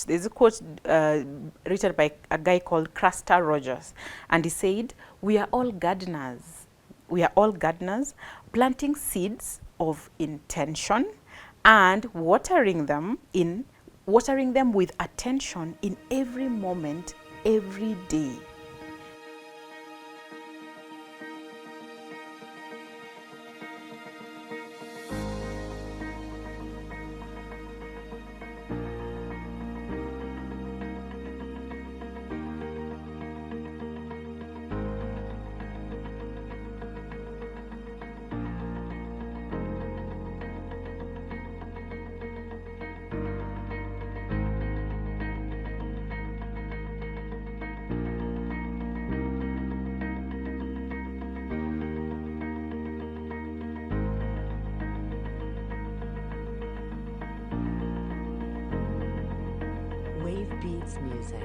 There's a quote written by a guy called Craster Rogers, and he said, "We are all gardeners. We are all gardeners, planting seeds of intention and watering them with attention in every moment, every day." Wave Beats Music.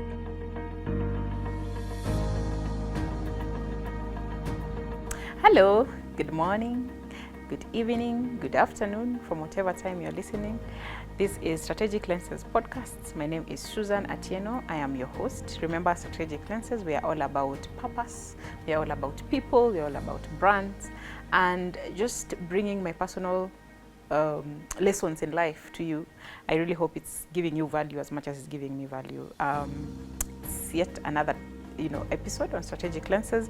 Hello, good morning, good evening, good afternoon, from whatever time you're listening. This is Strategic Lenses Podcasts. My name is Susan Atieno. I am your host. Remember, Strategic Lenses, we are all about purpose, we are all about people, we are all about brands, and just bringing my personal lessons in life to you. I really hope it's giving you value as much as it's giving me value. It's yet another episode on Strategic Lenses.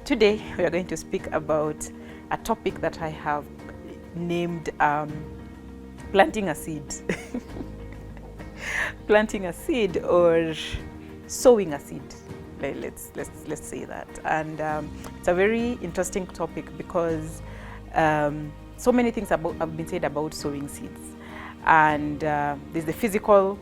Today we are going to speak about a topic that I have named planting a seed. Planting a seed, or sowing a seed. Let's say that. And it's a very interesting topic because so many things have been said about sowing seeds, and there's the physical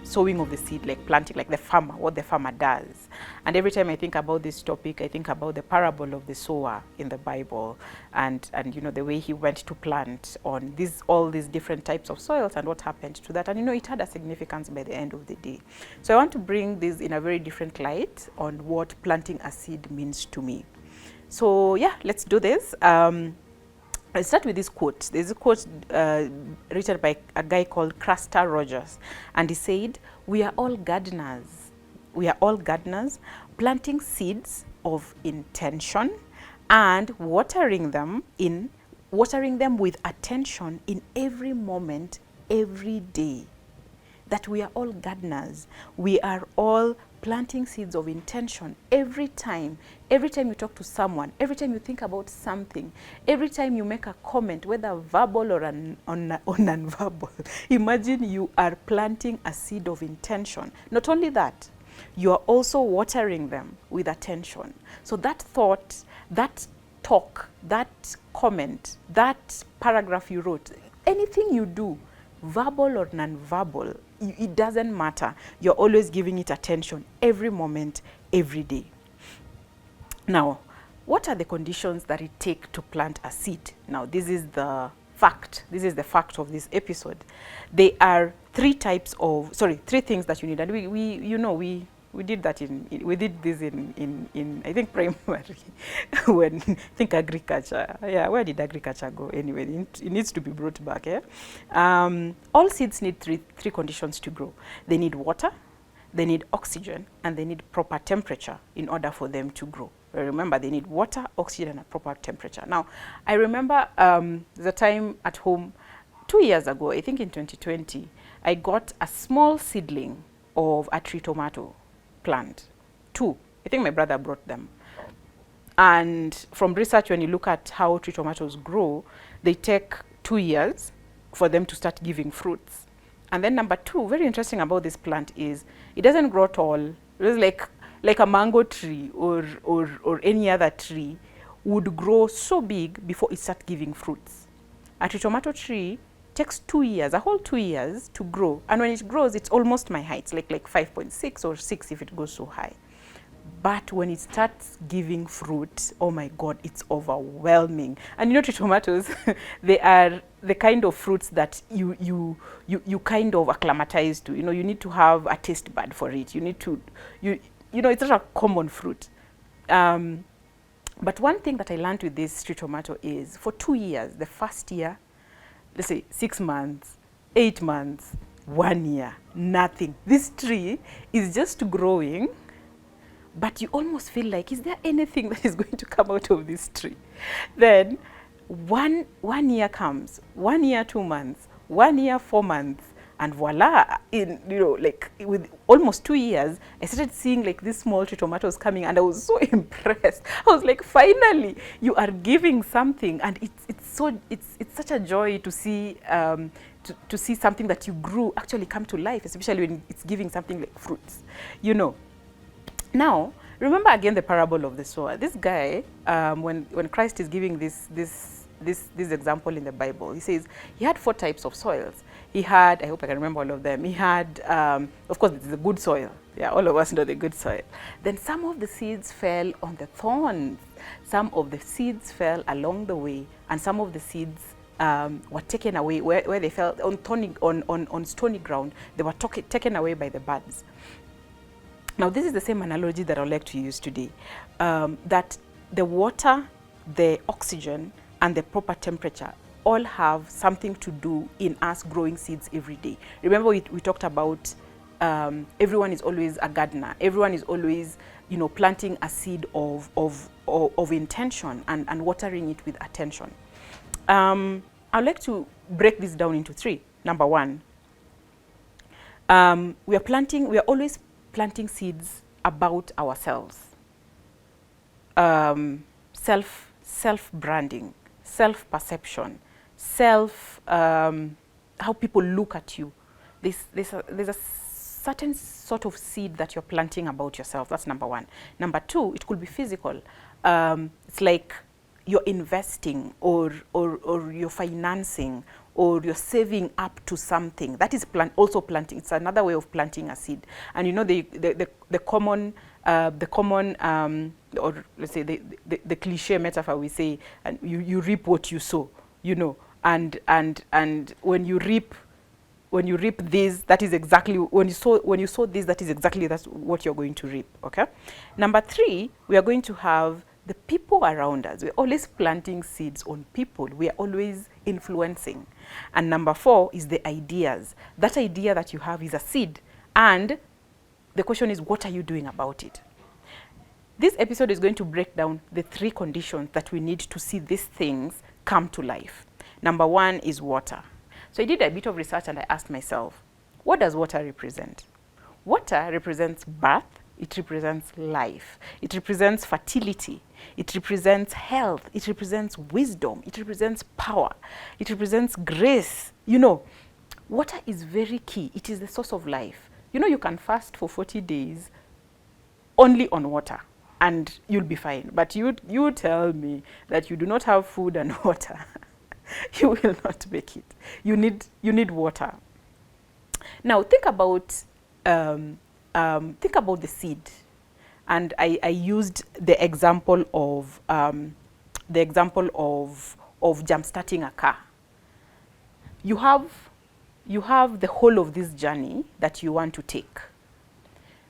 sowing of the seed, like planting, like the farmer, what the farmer does. And every time I think about this topic, I think about the parable of the sower in the Bible, and the way he went to plant on all these different types of soils and what happened to that. And it had a significance by the end of the day. So I want to bring this in a very different light on what planting a seed means to me. So yeah, let's do this. I'll start with this quote. There's a quote written by a guy called Craster Rogers, and he said, "We are all gardeners. We are all gardeners, planting seeds of intention and watering them with attention in every moment, every day." That we are all gardeners. We are all planting seeds of intention every time you talk to someone, every time you think about something, every time you make a comment, whether verbal or non-verbal. Imagine you are planting a seed of intention. Not only that, you are also watering them with attention. So that thought, that talk, that comment, that paragraph you wrote, anything you do, verbal or non-verbal, it doesn't matter. You're always giving it attention every moment, every day. Now, what are the conditions that it takes to plant a seed? Now, this is the fact. This is the fact of this episode. There are three things that you need. And we did that we did this in I think primary when I think agriculture. Yeah, where did agriculture go anyway? It needs to be brought back. All seeds need three conditions to grow. They need water, they need oxygen, and they need proper temperature in order for them to grow. Remember, they need water, oxygen, and a proper temperature. Now, I remember the time at home 2 years ago, I think in 2020, I got a small seedling of a tree tomato plant. Two. I think my brother brought them. And from research, when you look at how tree tomatoes grow, they take 2 years for them to start giving fruits. And then number two, very interesting about this plant is it doesn't grow tall. It's like a mango tree or any other tree would grow so big before it starts giving fruits. A tree tomato tree takes 2 years, a whole 2 years to grow. And when it grows, it's almost my height, like 5.6 or 6 if it goes so high. But when it starts giving fruit, oh my God, it's overwhelming. And tree tomatoes, they are the kind of fruits that you kind of acclimatize to. You need to have a taste bud for it. It's not a common fruit. But one thing that I learned with this tree tomato is for 2 years, the first year, let's say 6 months, 8 months, 1 year, nothing. This tree is just growing, but you almost feel like, is there anything that is going to come out of this tree? Then one year comes, 1 year, 2 months, 1 year, 4 months, and voila, in, you know, like with almost 2 years, I started seeing like these small tree tomatoes coming, and I was so impressed. I was like, finally, you are giving something, and it's such a joy to see to see something that you grew actually come to life, especially when it's giving something like fruits, you know. Now, remember again the parable of the sower. This guy, when Christ is giving this example in the Bible, he says he had 4 types of soils. He had, I hope I can remember all of them. He had, of course, it's the good soil. Yeah, all of us know the good soil. Then some of the seeds fell on the thorns. Some of the seeds fell along the way, and some of the seeds were taken away where they fell on stony ground. They were taken away by the birds. Now, this is the same analogy that I would like to use today, that the water, the oxygen, and the proper temperature all have something to do in us growing seeds every day. Remember, we talked about everyone is always a gardener. Everyone is always, you know, planting a seed of intention and watering it with attention. I'd like to break this down into 3. Number 1, we are always planting seeds about ourselves. Self-branding, self-perception, how people look at you. There's a certain sort of seed that you're planting about yourself. That's number 1. Number 2, it could be physical. It's like you're investing or you're financing or you're saving up to something. That is also planting. It's another way of planting a seed. And you know the common or let's say the cliche metaphor we say, and you reap what you sow, you know, and when you reap this, that is exactly when you sow this, that is exactly what you're going to reap. Okay. Number 3, we are going to have the people around us. We're always planting seeds on people. We are always influencing. And number 4 is the ideas. That idea that you have is a seed, and the question is, what are you doing about it? This episode is going to break down the 3 conditions that we need to see these things come to life. Number 1 is water. So I did a bit of research and I asked myself, what does water represent? Water represents birth. It represents life. It represents fertility. It represents health. It represents wisdom. It represents power. It represents grace. You know, water is very key. It is the source of life. You know, you can fast for 40 days only on water and you'll be fine. But you tell me that you do not have food and water. You will not make it. You need water. Now think about the seed, and I used the example of jump starting a car. You have the whole of this journey that you want to take,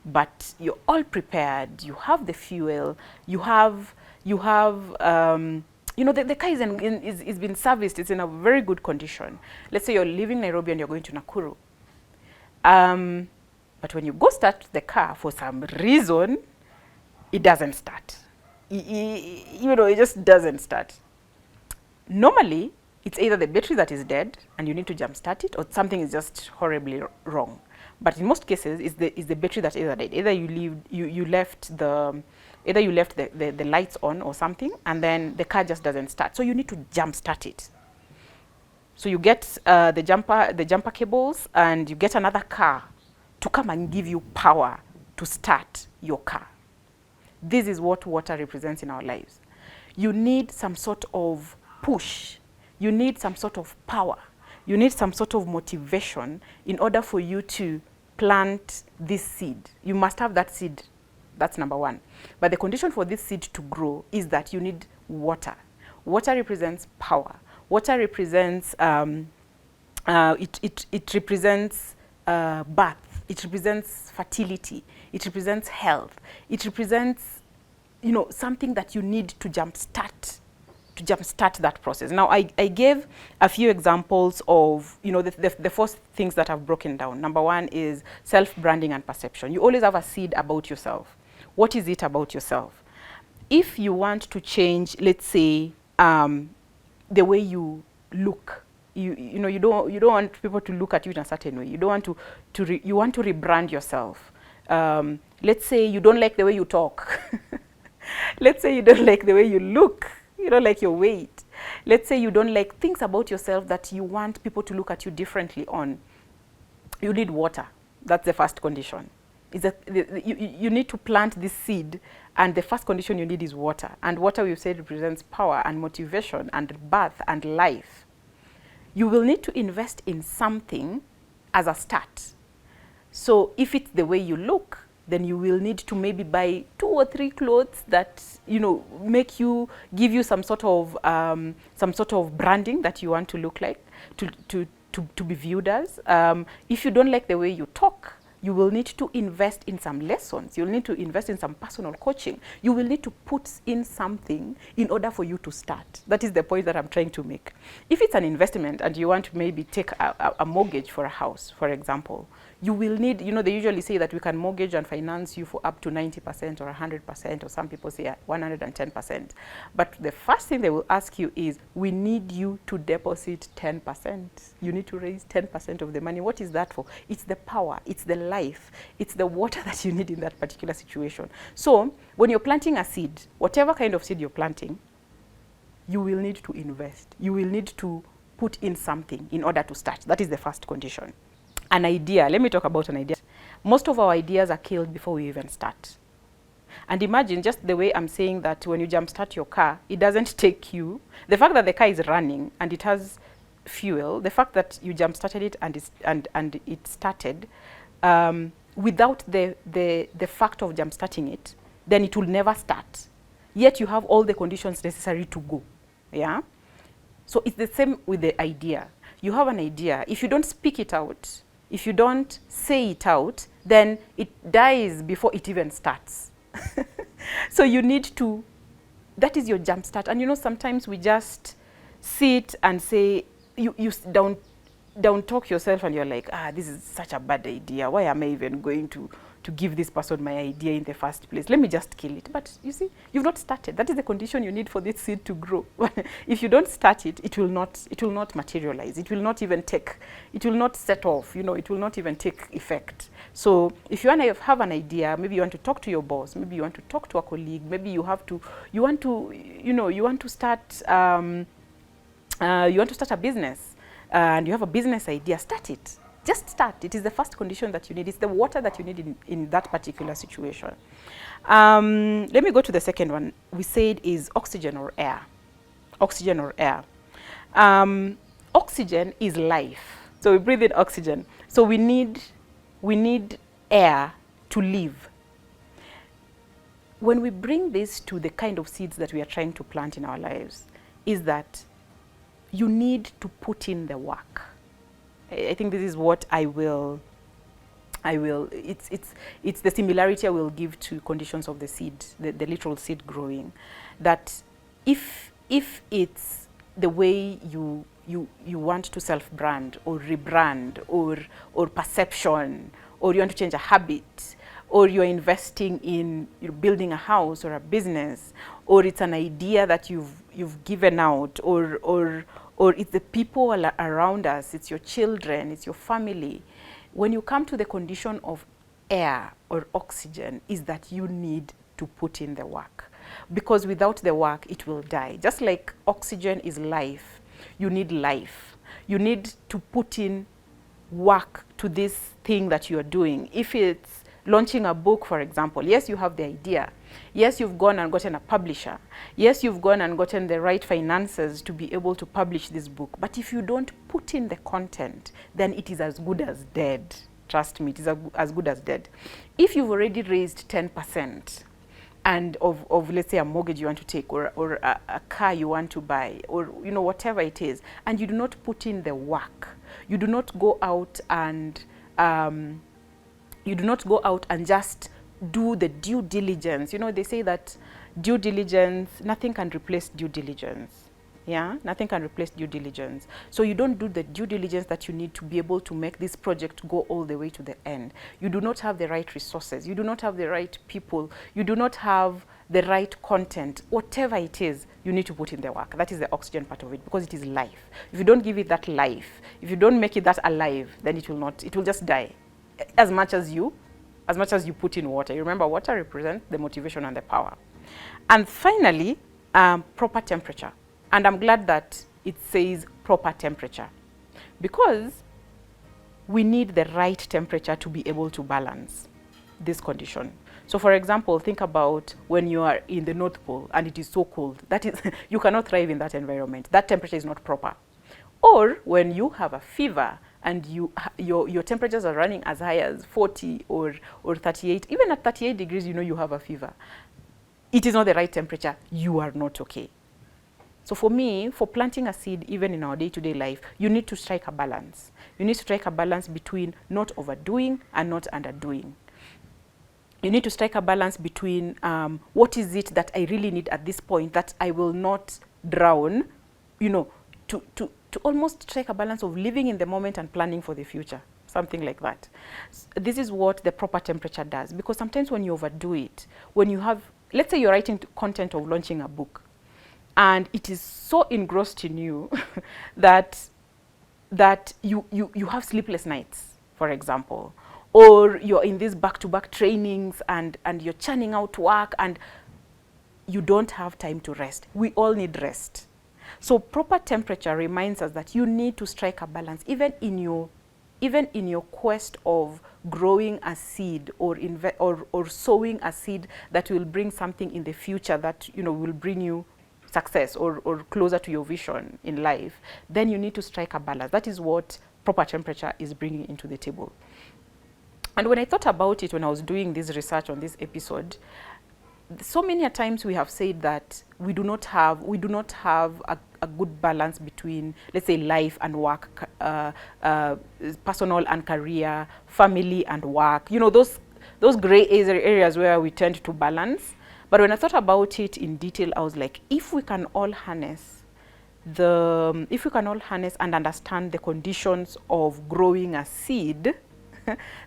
but you're all prepared. You have the fuel. You have you know, the car is been serviced. It's in a very good condition. Let's say you're leaving Nairobi and you're going to Nakuru. But when you go start the car, for some reason, it doesn't start. You know, it just doesn't start. Normally, it's either the battery that is dead and you need to jump start it, or something is just horribly wrong. But in most cases, it's the battery that either dead. Either you left the lights on or something, and then the car just doesn't start. So you need to jump start it. So you get the jumper cables, and you get another car to come and give you power to start your car. This is what water represents in our lives. You need some sort of push. You need some sort of power. You need some sort of motivation in order for you to plant this seed. You must have that seed. That's number 1. But the condition for this seed to grow is that you need water. Water represents power. Water represents it represents birth. It represents fertility. It represents health. It represents, you know, something that you need to jumpstart jumpstart that process. Now, I gave a few examples of, you know, the first things that I've broken down. Number one is self-branding and perception. You always have a seed about yourself. What is it about yourself? If you want to change, let's say, the way you look, you know, you don't want people to look at you in a certain way. You don't want you want to rebrand yourself. Let's say you don't like the way you talk. Let's say you don't like the way you look. You don't like your weight. Let's say you don't like things about yourself that you want people to look at you differently on. You need water. That's the first condition. Is that you need to plant this seed, and the first condition you need is water. And water, we've said, represents power and motivation and birth and life. You will need to invest in something as a start. So if it's the way you look, then you will need to maybe buy 2 or 3 clothes that, you know, give you some sort of branding that you want to look like, to be viewed as. If you don't like the way you talk, you will need to invest in some lessons. You'll need to invest in some personal coaching. You will need to put in something in order for you to start. That is the point that I'm trying to make. If it's an investment and you want to maybe take a mortgage for a house, for example, you will need, you know, they usually say that we can mortgage and finance you for up to 90% or 100%, or some people say 110%. But the first thing they will ask you is, we need you to deposit 10%. You need to raise 10% of the money. What is that for? It's the power, it's the life, it's the water that you need in that particular situation. So when you're planting a seed, whatever kind of seed you're planting, you will need to invest. You will need to put in something in order to start. That is the first condition. An idea, let me talk about an idea. Most of our ideas are killed before we even start. And imagine, just the way I'm saying that when you jumpstart your car, it doesn't take you, the fact that the car is running and it has fuel, the fact that you jumpstarted it and it started, without the fact of jumpstarting it, then it will never start. Yet you have all the conditions necessary to go. Yeah? So it's the same with the idea. You have an idea. If you don't speak it out, if you don't say it out, then it dies before it even starts. So you need to, that is your jump start. And you know, sometimes we just sit and say, you down talk yourself and you're like, this is such a bad idea. Why am I even going to give this person my idea in the first place? Let me just kill it. But you see, you've not started. That is the condition you need for this seed to grow. If you don't start it, it will not materialize. It will not even it will not set off, you know, it will not even take effect. So if you want to have an idea, maybe you want to talk to your boss, maybe you want to talk to a colleague, maybe you want to start a business, and you have a business idea, start it. Just start. It is the first condition that you need. It's the water that you need in that particular situation. Let me go to the second one. We said is oxygen or air. Oxygen or air. Oxygen is life. So we breathe in oxygen. So we need air to live. When we bring this to the kind of seeds that we are trying to plant in our lives, is that you need to put in the work. I think this is what it's the similarity I will give to conditions of the seed, the literal seed growing. That if it's the way you want to self-brand or rebrand or perception, or you want to change a habit, or you're investing in building a house or a business, or it's an idea that you've given out, or it's the people around us, it's your children, it's your family. When you come to the condition of air or oxygen, is that you need to put in the work. Because without the work, it will die. Just like oxygen is life, you need life. You need to put in work to this thing that you're doing. If it's launching a book, for example, yes, you have the idea. Yes, you've gone and gotten a publisher. Yes, you've gone and gotten the right finances to be able to publish this book. But if you don't put in the content, then it is as good as dead. Trust me, it is as good as dead. If you've already raised 10% and of let's say a mortgage you want to take, or a car you want to buy, or you know, whatever it is, and you do not put in the work, you do not go out and just do the due diligence. You know, they say that due diligence, nothing can replace due diligence. Yeah, nothing can replace due diligence. So you don't do the due diligence that you need to be able to make this project go all the way to the end. You do not have the right resources. You do not have the right people. You do not have the right content. Whatever it is, you need to put in the work. That is the oxygen part of it, because it is life. If you don't give it that life, if you don't make it that alive, then it will just die. As much as you put in water. You remember, water represents the motivation and the power. And finally, proper temperature. And I'm glad that it says proper temperature, because we need the right temperature to be able to balance this condition. So for example, think about when you are in the North Pole and it is so cold. That is, you cannot thrive in that environment. That temperature is not proper. Or when you have a fever and your temperatures are running as high as 40 or 38, even at 38 degrees, you know you have a fever. It is not the right temperature. You are not okay. So for me, for planting a seed, even in our day-to-day life, you need to strike a balance. You need to strike a balance between not overdoing and not underdoing. You need to strike a balance between what is it that I really need at this point that I will not drown, you know, to almost strike a balance of living in the moment and planning for the future, something like that. This is what the proper temperature does, because sometimes when you overdo it, when you have, let's say you're writing content of launching a book, and it is so engrossed in you that you have sleepless nights, for example, or you're in these back-to-back trainings and you're churning out work and you don't have time to rest. We all need rest. So proper temperature reminds us that you need to strike a balance, even in your quest of growing a seed or sowing a seed that will bring something in the future that, you know, will bring you success or closer to your vision in life. Then you need to strike a balance. That is what proper temperature is bringing into the table. And when I thought about it, when I was doing this research on this episode, so many times we have said that we do not have a good balance between, let's say, life and work, personal and career, family and work. You know, those gray areas where we tend to balance. But when I thought about it in detail, I was like, if we can all harness and understand the conditions of growing a seed,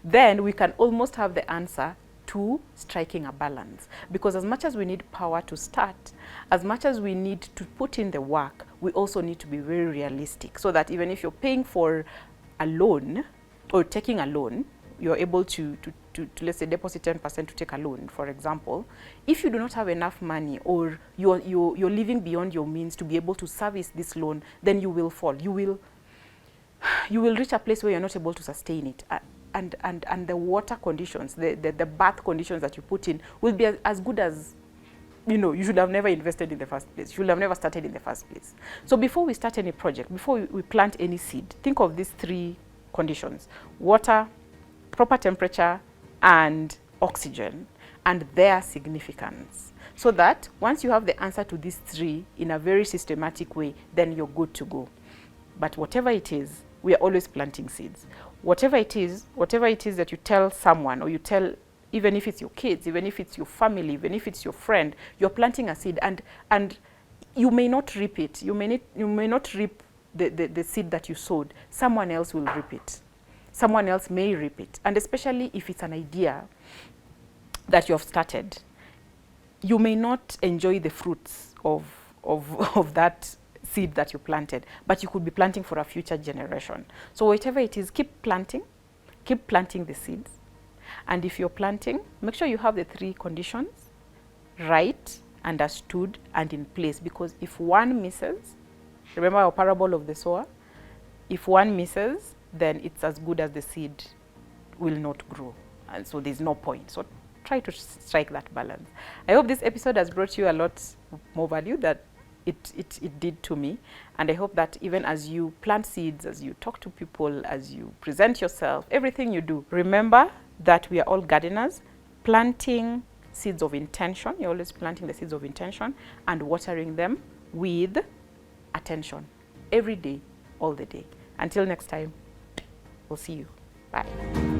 then we can almost have the answer to striking a balance. Because as much as we need power to start, as much as we need to put in the work, we also need to be very realistic, so that even if you're paying for a loan or taking a loan, you're able to let's say deposit 10% to take a loan, for example. If you do not have enough money, or you're living beyond your means to be able to service this loan, then you will fall. You will reach a place where you're not able to sustain it. And the water conditions, the bath conditions that you put in will be as good as, you know, you should have never invested in the first place. You should have never started in the first place. So before we start any project, before we plant any seed, think of these three conditions: water, proper temperature, and oxygen, and their significance. So that once you have the answer to these three in a very systematic way, then you're good to go. But whatever it is, we are always planting seeds. Whatever it is that you tell someone, or you tell, even if it's your kids, even if it's your family, even if it's your friend, you're planting a seed, and you may not reap it. You may not reap the seed that you sowed. Someone else will reap it. Someone else may reap it. And especially if it's an idea that you have started, you may not enjoy the fruits of that seed that you planted, but you could be planting for a future generation. So whatever it is, keep planting the seeds. And if you're planting, make sure you have the three conditions right, understood, and in place. Because if one misses, remember our parable of the sower, if one misses, then it's as good as the seed will not grow. And so there's no point. So try to strike that balance. I hope this episode has brought you a lot more value that it did to me. And I hope that even as you plant seeds, as you talk to people, as you present yourself, everything you do, remember that we are all gardeners, planting seeds of intention. You're always planting the seeds of intention and watering them with attention every day, all the day. Until next time, we'll see you. Bye.